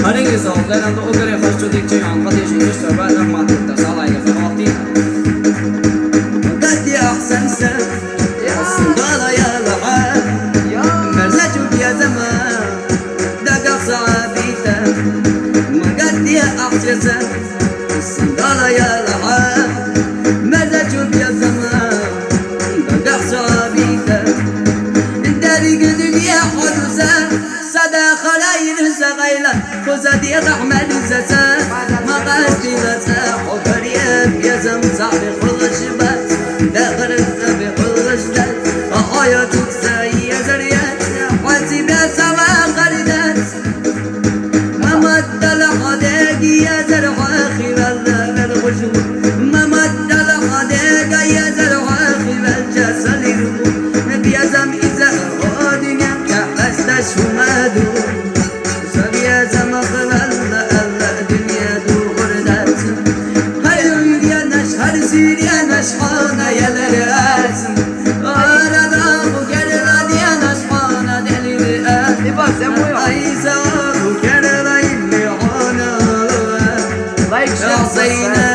هرگز صاحبان تو اگر خوش شدی که آن خودش نیست و بعد ما تصالح گذاشتی قد أحسن سن الصندالة يا لعاب مرزجك يا زمان دقق صعبيته ما قد أحسن سن الصندالة يا لعاب مرزجك يا زمان دقق صعبيته داري قدك يا حرسة صدى خلايل سغيلة خزدي رحمة زسان ما قصدي غسا حكريك يا زمزع بخلش بس داخل الزبي خلش دس حياتك سايا زريات وانتي بسوا خلدت ما مد لحدك يا زرع خلال الغشوم ما مد لحدك يا زرع خلال جسل الرموم بيزم إذا غادي كحستش ومادو سبيا زم خلال الدنيا دو غردت هل يا نشهر سيريا نشحانا يا لرأسم أنا دابو كرلا ديا نشحانا دلي رأسم أيسا كرلا يلي عانا Like, share, عصينا